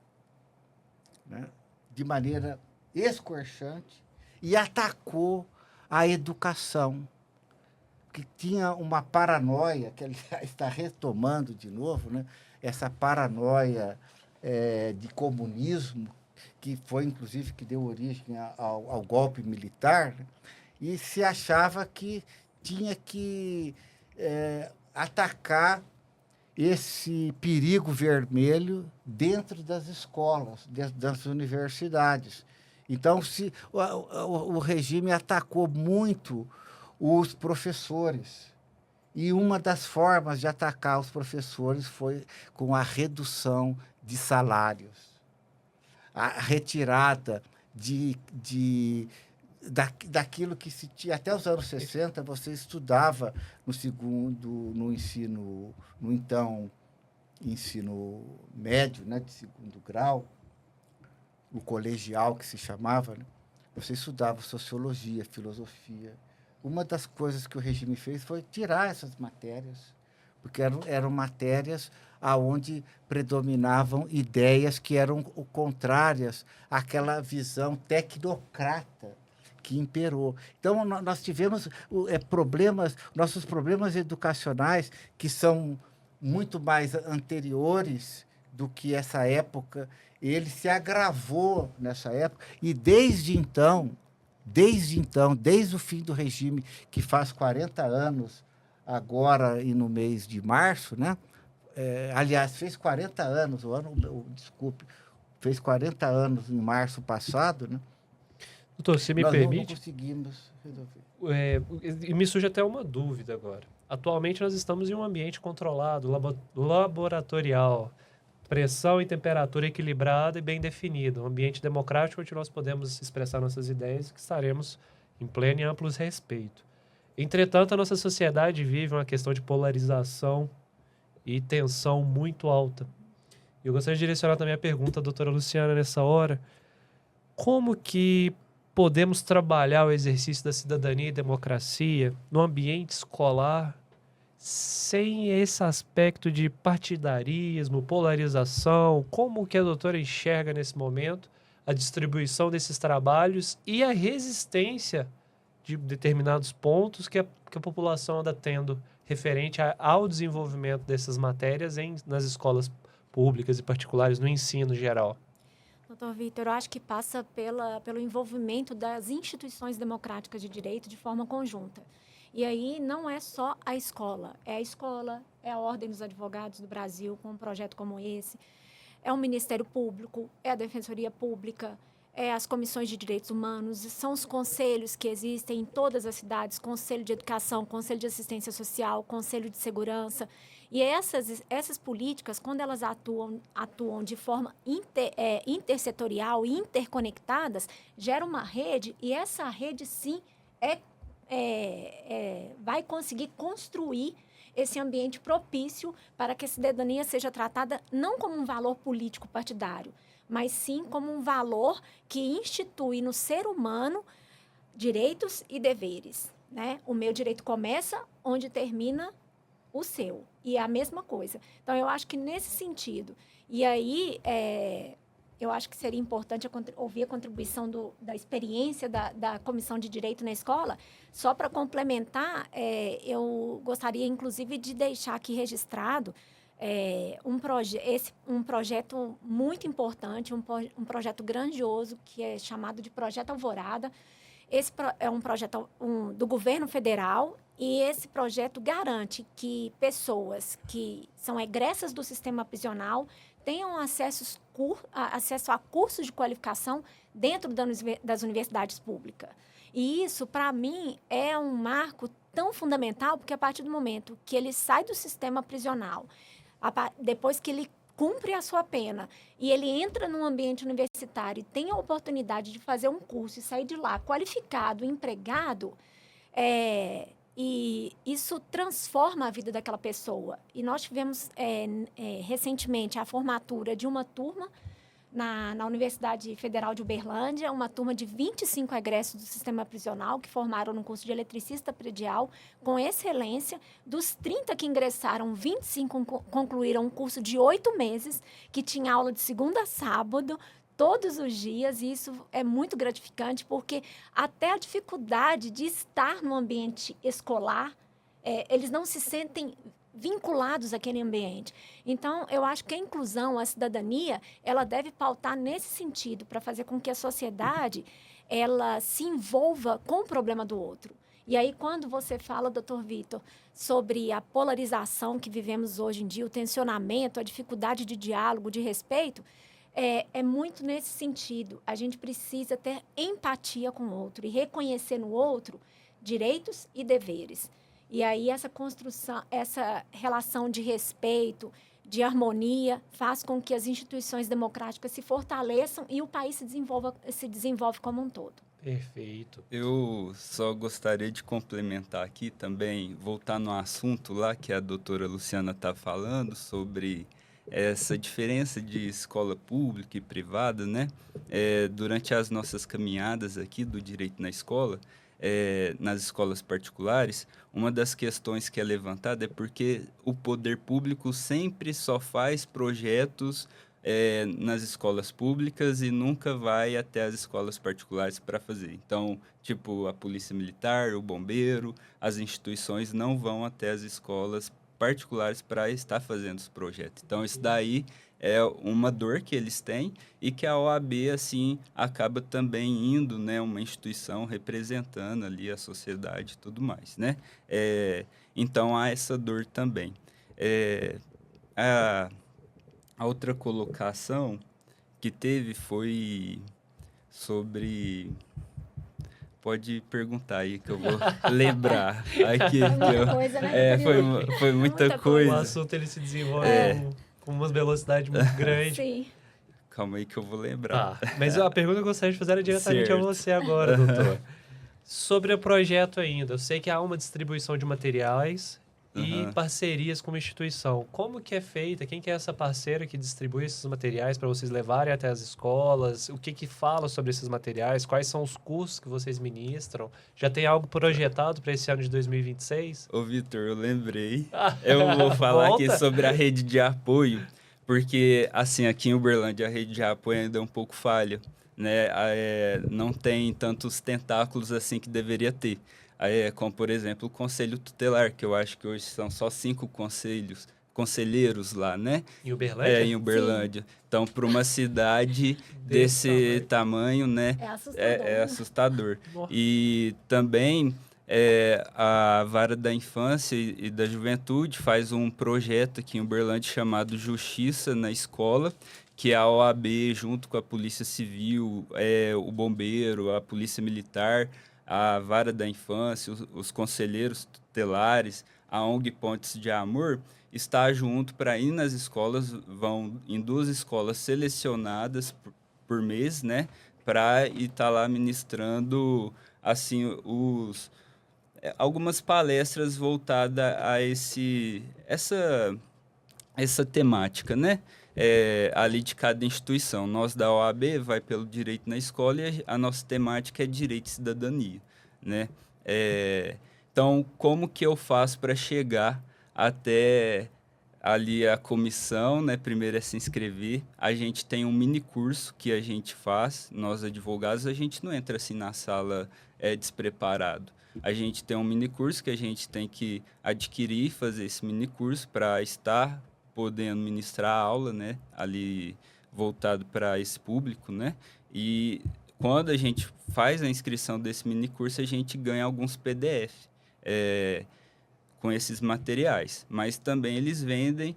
né, de maneira escorchante, e atacou a educação, que tinha uma paranoia, que ele está retomando de novo, né, essa paranoia de comunismo, que foi, inclusive, que deu origem ao golpe militar, né? E se achava que tinha que atacar esse perigo vermelho dentro das escolas, dentro das universidades. Então, o regime atacou muito os professores. E uma das formas de atacar os professores foi com a redução de salários, a retirada daquilo que se tinha. Até os anos 60, você estudava no ensino médio, né, de segundo grau, o colegial que se chamava, né? Você estudava sociologia, filosofia. Uma das coisas que o regime fez foi tirar essas matérias, porque eram matérias aonde predominavam ideias que eram contrárias àquela visão tecnocrata que imperou. Então, nós tivemos nossos problemas educacionais, que são muito mais anteriores do que essa época, ele se agravou nessa época, e desde o fim do regime, que faz 40 anos, agora e no mês de março, né? Aliás, fez 40 anos, fez 40 anos em março passado, né? Doutor, se me permite, não conseguimos resolver. E me surge até uma dúvida agora. Atualmente nós estamos em um ambiente controlado, laboratorial, pressão e temperatura equilibrada e bem definida, um ambiente democrático onde nós podemos expressar nossas ideias e que estaremos em pleno e amplo respeito. Entretanto, a nossa sociedade vive uma questão de polarização e tensão muito alta. Eu gostaria de direcionar também a pergunta à doutora Luciana nessa hora. Como que podemos trabalhar o exercício da cidadania e democracia no ambiente escolar sem esse aspecto de partidarismo, polarização? Como que a doutora enxerga nesse momento a distribuição desses trabalhos e a resistência de determinados pontos que a população anda tendo referente ao desenvolvimento dessas matérias nas escolas públicas e particulares, no ensino geral? Doutor Vitor, eu acho que passa pelo envolvimento das instituições democráticas de direito de forma conjunta. E aí não é só a escola, é a Ordem dos Advogados do Brasil, com um projeto como esse, é o Ministério Público, é a Defensoria Pública, é as comissões de direitos humanos, são os conselhos que existem em todas as cidades, Conselho de Educação, Conselho de Assistência Social, Conselho de Segurança. E essas políticas, quando elas atuam de forma intersetorial e interconectadas, gera uma rede, e essa rede, sim, vai conseguir construir esse ambiente propício para que a cidadania seja tratada não como um valor político partidário, mas sim como um valor que institui no ser humano direitos e deveres, né? O meu direito começa onde termina o seu, e é a mesma coisa. Então, eu acho que nesse sentido, e aí eu acho que seria importante ouvir a contribuição da experiência da Comissão de Direito na escola. Só para complementar, eu gostaria, inclusive, de deixar aqui registrado um projeto muito importante, um projeto grandioso, que é chamado de Projeto Alvorada. Esse é um projeto do governo federal, e esse projeto garante que pessoas que são egressas do sistema prisional tenham acesso a cursos de qualificação dentro das universidades públicas. E isso, para mim, é um marco tão fundamental, porque a partir do momento que ele sai do sistema prisional, depois que ele cumpre a sua pena e ele entra num ambiente universitário e tem a oportunidade de fazer um curso e sair de lá qualificado, empregado, e isso transforma a vida daquela pessoa. E nós tivemos recentemente a formatura de uma turma na Universidade Federal de Uberlândia, uma turma de 25 egressos do sistema prisional que formaram no curso de eletricista predial com excelência. Dos 30 que ingressaram, 25 concluíram um curso de 8 meses, que tinha aula de segunda a sábado, todos os dias, e isso é muito gratificante, porque até a dificuldade de estar no ambiente escolar, eles não se sentem vinculados àquele ambiente. Então, eu acho que a inclusão, a cidadania, ela deve pautar nesse sentido, para fazer com que a sociedade ela se envolva com o problema do outro. E aí, quando você fala, doutor Vitor, sobre a polarização que vivemos hoje em dia, o tensionamento, a dificuldade de diálogo, de respeito, é muito nesse sentido. A gente precisa ter empatia com o outro e reconhecer no outro direitos e deveres. E aí, essa construção, essa relação de respeito, de harmonia, faz com que as instituições democráticas se fortaleçam e o país se desenvolve como um todo. Perfeito. Eu só gostaria de complementar aqui também, voltar no assunto lá que a doutora Luciana está falando sobre essa diferença de escola pública e privada, né? Durante as nossas caminhadas aqui do direito na escola, nas escolas particulares, uma das questões que é levantada é porque o poder público sempre só faz projetos nas escolas públicas e nunca vai até as escolas particulares para fazer. Então, tipo, a polícia militar, o bombeiro, as instituições não vão até as escolas particulares para estar fazendo os projetos. Então, isso daí é uma dor que eles têm e que a OAB, assim, acaba também indo, né, uma instituição representando ali a sociedade e tudo mais, né? Então, há essa dor também. A outra colocação que teve foi sobre... Pode perguntar aí que eu vou lembrar. Aqui, Foi muita coisa, né? foi muita Muita coisa. O assunto ele se desenvolve com uma velocidade muito grande. Sim. Calma aí que eu vou lembrar. Tá, mas a pergunta que eu gostaria de fazer era diretamente a Certo. você agora, doutor. Sobre o projeto ainda, eu sei que há uma distribuição de materiais e parcerias com uma instituição. Como que é feita? Quem que é essa parceira que distribui esses materiais para vocês levarem até as escolas? O que que fala sobre esses materiais? Quais são os cursos que vocês ministram? Já tem algo projetado para esse ano de 2026? Ô, Vitor, eu lembrei. Eu vou falar aqui Volta. sobre a rede de apoio, porque, assim, aqui em Uberlândia a rede de apoio ainda é um pouco falha, né? Não tem tantos tentáculos assim que deveria ter. Como, por exemplo, o Conselho Tutelar, que eu acho que hoje são só 5 conselheiros lá, né? Em Uberlândia? Em Uberlândia. Então, para uma cidade desse tamanho, né? É assustador. É assustador. Nossa. E também a Vara da Infância e da Juventude faz um projeto aqui em Uberlândia chamado Justiça na Escola, que a OAB, junto com a Polícia Civil, o Bombeiro, a Polícia Militar, a Vara da Infância, os conselheiros tutelares, a ONG Pontes de Amor, está junto para ir nas escolas, vão em 2 escolas selecionadas por mês, né, para estar lá ministrando assim algumas palestras voltadas a essa temática, né? Ali de cada instituição. Nós da OAB vai pelo direito na escola e a nossa temática é direito e cidadania, né? Então, como que eu faço para chegar até ali a comissão, né? Primeiro é se inscrever. A gente tem um mini curso que a gente faz, nós advogados, a gente não entra assim na sala despreparado. A gente tem um mini curso que a gente tem que adquirir, fazer esse mini curso para estar podendo ministrar a aula, né, ali voltado para esse público, né, e quando a gente faz a inscrição desse mini curso, a gente ganha alguns PDF com esses materiais, mas também eles vendem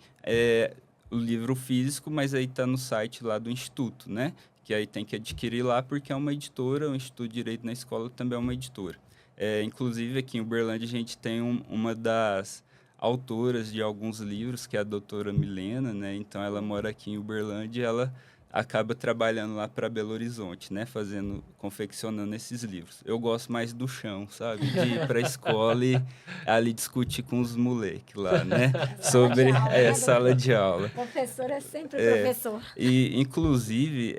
o livro físico, mas aí está no site lá do Instituto, né, que aí tem que adquirir lá porque é uma editora, o Instituto de Direito na Escola também é uma editora. Inclusive aqui em Uberlândia a gente tem uma das autoras de alguns livros, que é a doutora Milena, né? Então, ela mora aqui em Uberlândia e ela acaba trabalhando lá para Belo Horizonte, né? Confeccionando esses livros. Eu gosto mais do chão, sabe? De ir para a escola e ali discutir com os moleques lá, né? Sobre sala de aula. Professor é sempre professor. E, inclusive,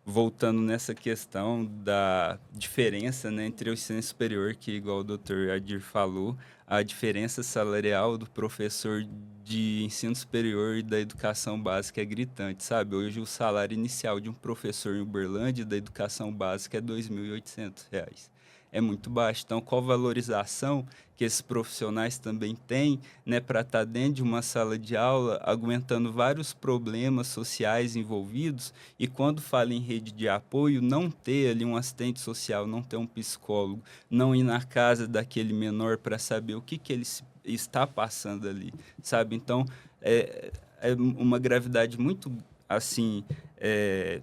voltando nessa questão da diferença, né, entre o ensino superior, que igual o doutor Adir falou, a diferença salarial do professor de ensino superior e da educação básica é gritante, sabe? Hoje o salário inicial de um professor em Uberlândia da educação básica é R$ 2.800. É muito baixo. Então, com a valorização que esses profissionais também têm, né, para estar dentro de uma sala de aula, aguentando vários problemas sociais envolvidos, e quando fala em rede de apoio, não ter ali um assistente social, não ter um psicólogo, não ir na casa daquele menor para saber o que ele está passando ali, sabe? Então, é uma gravidade muito, assim, é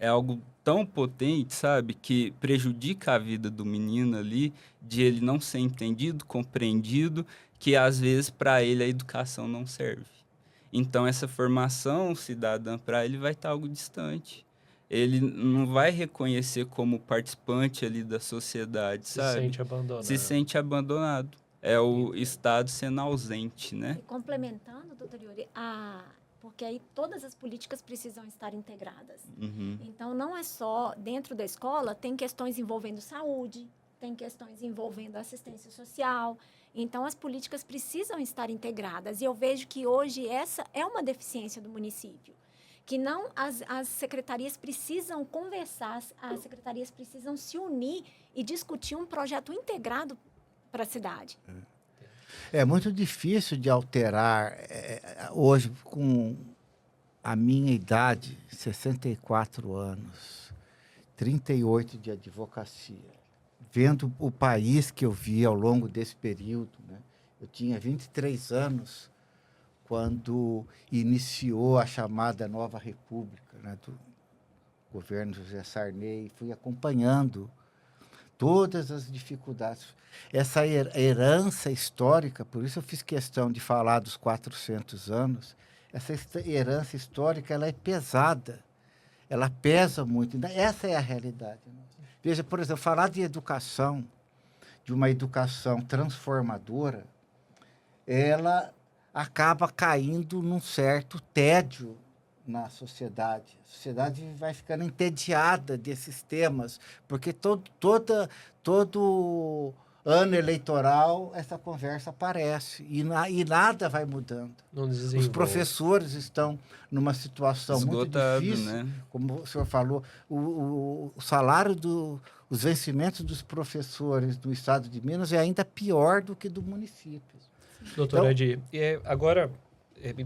algo tão potente, sabe, que prejudica a vida do menino ali, de ele não ser entendido, compreendido, que às vezes para ele a educação não serve. Então essa formação cidadã para ele vai estar algo distante. Ele não vai reconhecer como participante ali da sociedade, Se sabe? sente abandonado. Se sente abandonado. É o Estado sendo ausente, né? E complementando, doutor Yuri, porque aí todas as políticas precisam estar integradas. Uhum. Então, não é só dentro da escola, tem questões envolvendo saúde, tem questões envolvendo assistência social. Então, as políticas precisam estar integradas. E eu vejo que hoje essa é uma deficiência do município. Que não as secretarias precisam conversar, as secretarias precisam se unir e discutir um projeto integrado para a cidade. É muito difícil de alterar hoje, com a minha idade, 64 anos, 38 de advocacia, vendo o país que eu vi ao longo desse período, né? Eu tinha 23 anos quando iniciou a chamada Nova República, né, do governo José Sarney, fui acompanhando todas as dificuldades. Essa herança histórica, por isso eu fiz questão de falar dos 400 anos, essa herança histórica, ela é pesada, ela pesa muito. Essa é a realidade. Veja, por exemplo, falar de educação, de uma educação transformadora, ela acaba caindo num certo tédio na sociedade. A sociedade vai ficando entediada desses temas, porque todo ano eleitoral essa conversa aparece e nada vai mudando. Não Os desenvolve. professores estão numa situação Esgotado, muito difícil, né? como o senhor falou, o salário os vencimentos dos professores do estado de Minas é ainda pior do que do município. Doutor Então- Adi, agora,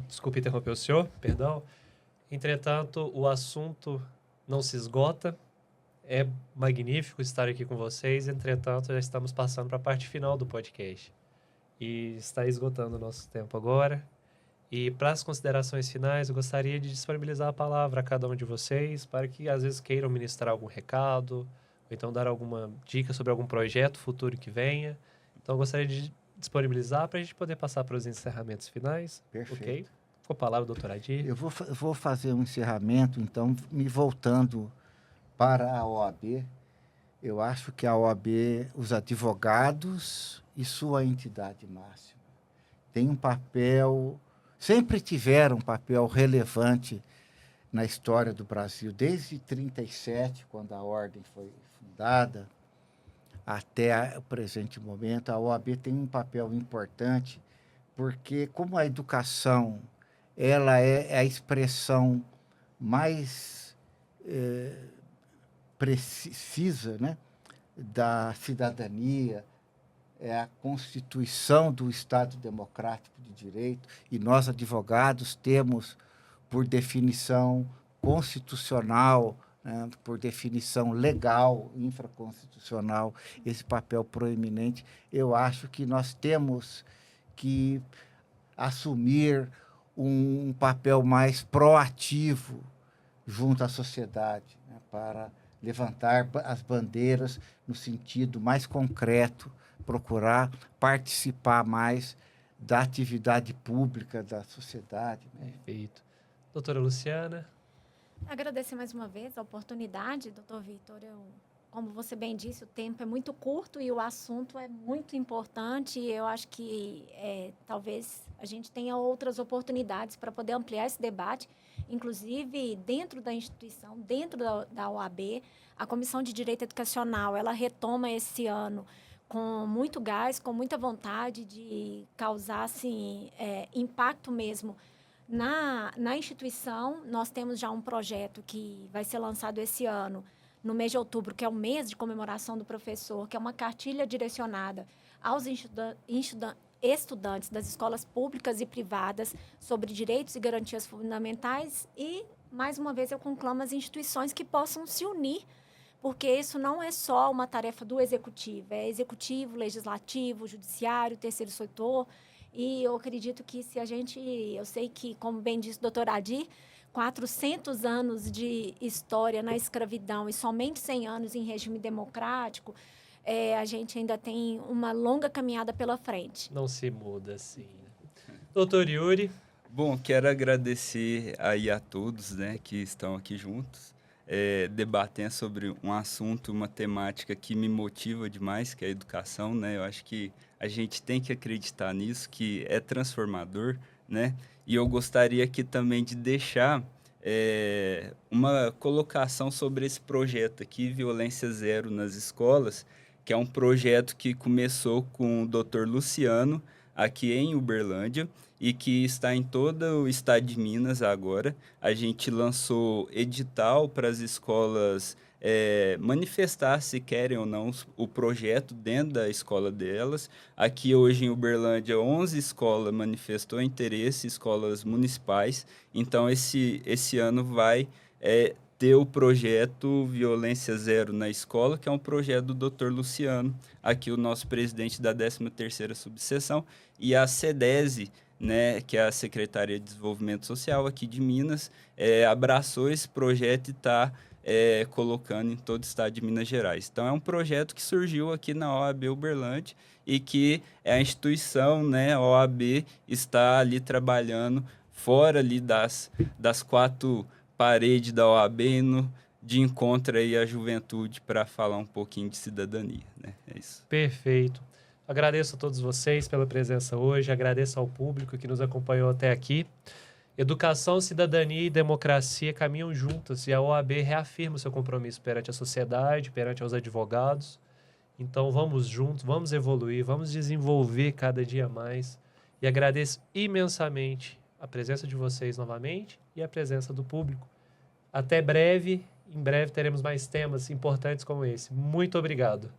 desculpe interromper o senhor, perdão. Entretanto, o assunto não se esgota. É magnífico estar aqui com vocês. Entretanto, já estamos passando para a parte final do podcast. E está esgotando o nosso tempo agora. E para as considerações finais, eu gostaria de disponibilizar a palavra a cada um de vocês para que, às vezes, queiram ministrar algum recado, ou então dar alguma dica sobre algum projeto futuro que venha. Então, eu gostaria de disponibilizar para a gente poder passar para os encerramentos finais. Perfeito. Ok? Com a palavra, doutor Adi. Eu vou fazer um encerramento, então, me voltando para a OAB. Eu acho que a OAB, os advogados e sua entidade máxima, tem um papel, sempre tiveram um papel relevante na história do Brasil, desde 1937, quando a ordem foi fundada, até o presente momento. A OAB tem um papel importante, porque como a educação ela é a expressão mais precisa, né, da cidadania, é a constituição do Estado Democrático de Direito, e nós, advogados, temos, por definição constitucional, né, por definição legal, infraconstitucional, esse papel proeminente. Eu acho que nós temos que assumir um papel mais proativo junto à sociedade, né, para levantar as bandeiras no sentido mais concreto, procurar participar mais da atividade pública da sociedade, né? Perfeito. Doutora Luciana. Agradecer mais uma vez a oportunidade, doutor Vitor. Como você bem disse, o tempo é muito curto e o assunto é muito importante. E eu acho que talvez a gente tenha outras oportunidades para poder ampliar esse debate, inclusive dentro da instituição, dentro da OAB. A Comissão de Direito Educacional, ela retoma esse ano com muito gás, com muita vontade de causar assim, impacto mesmo na instituição. Nós temos já um projeto que vai ser lançado esse ano, no mês de outubro, que é o mês de comemoração do professor, que é uma cartilha direcionada aos estudantes das escolas públicas e privadas sobre direitos e garantias fundamentais e, mais uma vez, eu conclamo as instituições que possam se unir, porque isso não é só uma tarefa do executivo, é executivo, legislativo, judiciário, terceiro setor, e eu acredito que se a gente, eu sei que, como bem disse o doutor Adir, 400 anos de história na escravidão e somente 100 anos em regime democrático, a gente ainda tem uma longa caminhada pela frente. Não se muda assim. Doutor Yuri. Bom, quero agradecer aí a todos, né, que estão aqui juntos, debatendo sobre um assunto, uma temática que me motiva demais, que é a educação, né? Eu acho que a gente tem que acreditar nisso, que é transformador, né? E eu gostaria aqui também de deixar uma colocação sobre esse projeto aqui, Violência Zero nas Escolas, que é um projeto que começou com o Dr. Luciano, aqui em Uberlândia, e que está em todo o estado de Minas agora. A gente lançou edital para as escolas manifestar se querem ou não o projeto dentro da escola delas. Aqui hoje em Uberlândia, 11 escolas manifestou interesse, escolas municipais. Então, esse ano vai ter o projeto Violência Zero na Escola, que é um projeto do Dr. Luciano, aqui o nosso presidente da 13ª subseção, e a CEDESE, né, que é a Secretaria de Desenvolvimento Social aqui de Minas, abraçou esse projeto e está colocando em todo o estado de Minas Gerais. Então, é um projeto que surgiu aqui na OAB Uberlândia e que a instituição, né, a OAB, está ali trabalhando fora ali das 4 paredes da OAB, de encontro aí a juventude para falar um pouquinho de cidadania, né? É isso. Perfeito. Agradeço a todos vocês pela presença hoje, agradeço ao público que nos acompanhou até aqui. Educação, cidadania e democracia caminham juntas e a OAB reafirma o seu compromisso perante a sociedade, perante os advogados. Então, vamos juntos, vamos evoluir, vamos desenvolver cada dia mais. E agradeço imensamente a presença de vocês novamente e a presença do público. Até breve, em breve teremos mais temas importantes como esse. Muito obrigado.